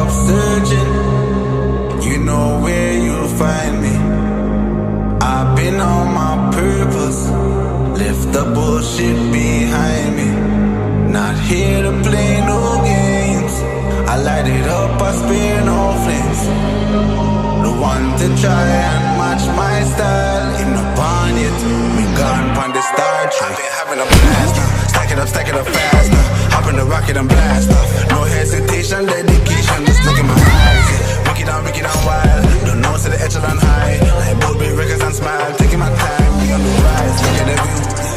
up searching, you know where you'll find me. I've been on my purpose, left the bullshit behind me. Not here to play no games, I light it up, I spare no flames. The one to try and match my style, him no born yet, me gone pon the star trek. I've been having a blast now, stack it up fast now. Hop in the rocket and blast off, no hesitation, dedication, just look in my eyes, yeah. Wicked on wild, don't know to the echelon high. Like both big records and smile, taking my time, we on the rise, look at the view.